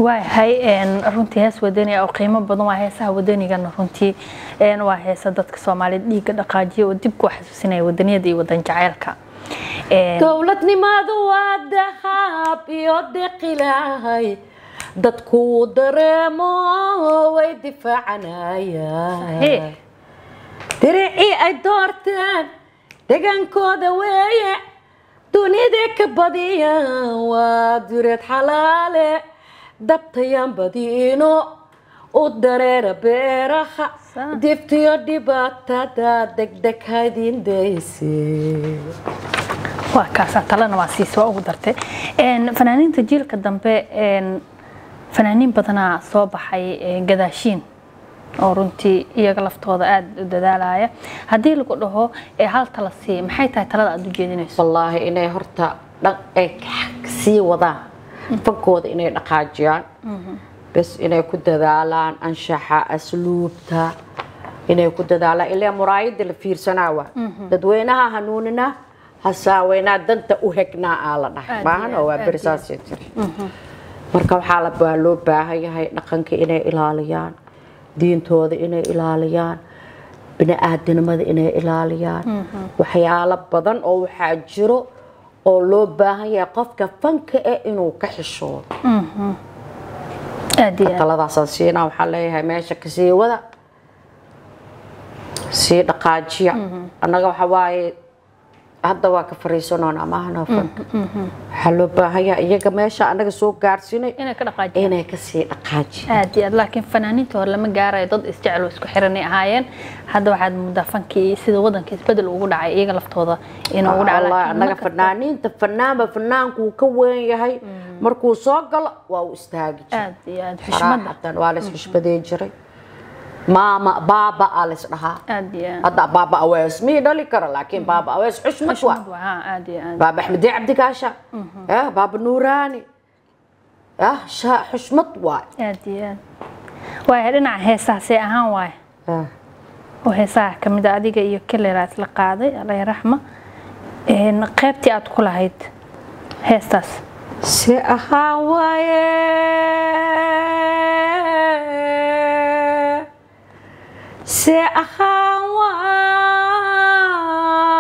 هاي إن رنتي هاس ودني أو قيمة بدون هاس ودني كان رنتي إن وهاس صدق كسومالي ديك دقاجي ودبك وحسوسنا ودنيا دي ودن جعلك دولتني ما دوادها بيودق لهاي dadku dareemo way difaacanaayaan diricii ay doorteen deegaankooda weeye dunida ka badiyaan waa dureed xalaale dabtayaan badiino u dareera beeraha diftiyo dhibaatada degdeg haydin daysay waa kaasa talana waa soo ugu dartay fanaaniinta jiilka dambe fanaaniin badanaa soo baxay gadaashiin oo runtii iyaga laftooda aad u dadaalaya haddii lagu dhaho hal tala sii maxay tahay talada aad u jeedinayso wallaahi inay horta sii wadaan fankooda inay dhaqaajiyaan bas inay ku dadaalaan anshaxa asluubta inay ku dadaalaan ilaa muraayada la fiirsanaawa dadweynaha hanuunina hasaaweyna danta u hegnaa ala dhahay baahan oo waa barisaas jir marka waxa la loo baahan yahay dhaqanka inay ilaaliyaan diintooda inay ilaaliyaan bini'aadanimada inay ilaaliyaan waxyaalo badan oo waxa jiro oo loo baahan yahay qofka fanka inuu ka xishoodo taladaas siina waxa leeyahay meesha ka sii wada sii dhaqaajiya anaga waxa waaye hadda waa ka fariisanoona maahna fanka waxa loo baahan yahay iyaga meesha anaga soo gaarsinay inay ka sii dhaqaajiya aad laakiin fanaaniinta hore lama gaarayo dad isjecel oo isku xiranay ahaayeen hadda waxaad muddaa fankii sida wadanka isbedel ugu dhacay iyaga laftooda inuu ugu dhacay laakiin anaga fanaaniinta fanaanku ka weyn yahay markuu soo galo waa u istaagi jiray aad xushmada waa la isxushbaday jiray ماما بابا أليس لها هذا بابا أويس مين دولي كرا لكن بابا أويس حشمت بابا أحمد عبد كاشا بابا نوراني حشمت واي واي هلنا هيسا سيئهان واي وهيسا كمدا أديقا إيو كل رات لقاضي الله يرحمه قيبتي أدخل هيد هيستاس سيئهان واي سأخان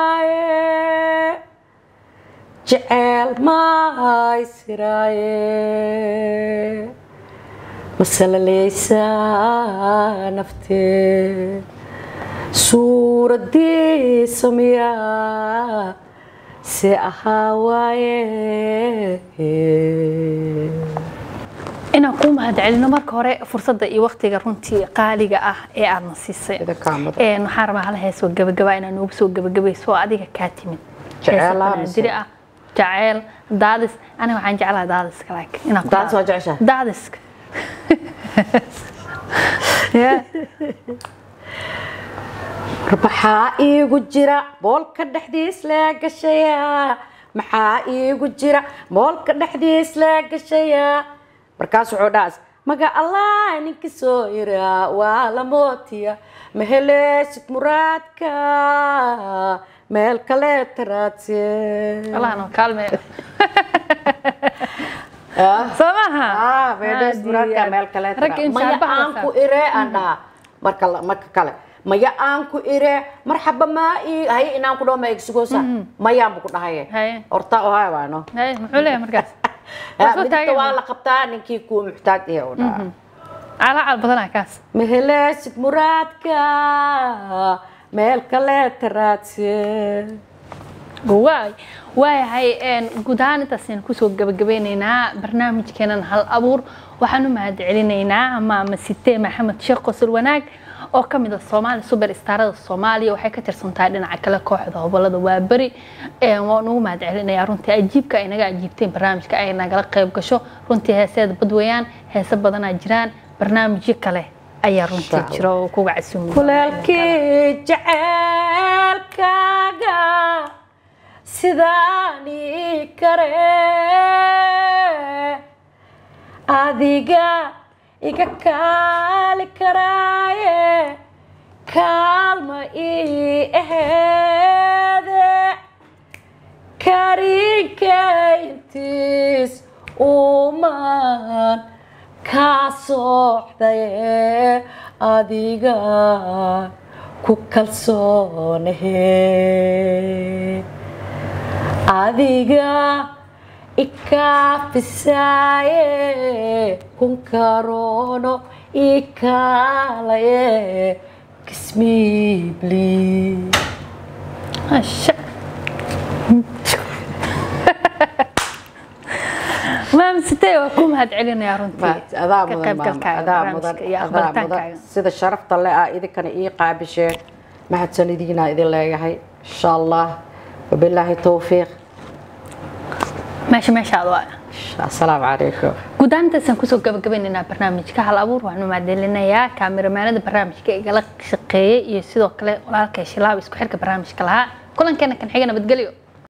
واي جعل ما يسراي مسألة ليس نفتي سورة دي سميا سأخان واي inaan ku mahadcelino marka hore fursadda iyo waqtiga runtii qaaliga ah ee aad nasiisay waxaan rabaa hal hees oo gabagaba inaan ugu soo gabagabayso adiga ka timid jacayl daadis ana waxaan jeclahay daadiska laakiin inaan daadis waa jeceshaa daadiska maxaa iigu jira boolka dhexdiis la gashaya maxaa iigu jira boolka dhexdiis la gashaya markaas wuxuu dhaas maga allah ninka soo ira waa la mootiya ma heleeshid muraadka meel kale taraadse allah no kaalme samaha heleeshid muraadka meel kale taraadse ma aan ku ire anda marka kale maya aan ku ire marxaba ma hay inaan ku dhaw ma igsugosa maya aan ku dhahay horta oo hay waano muxuu leeyahay markaas بدك والله قبطان كيكو محتاج إيه ولا على بدنا كاس مهلاش مرادك مالك لا تراتي واي هاي ان غودان تاسين كسو غبغبينينا برنامجكنا هل ابور waxaanu mahadcelinaynaa ama sitee maxamed sheekh qosol wanaag oo kamid ah Soomaali super starada Soomaaliya waxay ka tirsantahay dhinaca kale kooxda gobolada waa bari waan ugu mahadcelinayaa runtii ajiibka inaga ajiibteen barnaamijka ay nagala qayb gasho runtii heeseed badwayaan heese badan ay jiraan barnaamijyo kale ayaa runtii jiro oo kuga casuumay kulaalkii jaceelkaaga sidaani kare adiga iga kaali karaaye kaalma ii aheede kariinka intiis umaan sooxdaye adiga ku kalsoonahe adiga ikaafisaye kunkarono ikalaye kiss me please ما ستي وكم هاد علينا يا رنتي sida sharafta leh ah idinkana ii qaabisheen mahadsanidina idin leeyahay insha Allah wabillahi tawfiiq ماشي الله السلام عليكم gudaanta san kusoo gabagabeynaa barnaamijka hal abuur waxaanu maadeelinayaa kaamiramanada barnaamijka igala shaqeeyay iyo sidoo kale walaalkay Shilaab isku xirka barnaamijka lahaa kulankeena kan xigana badgaliyo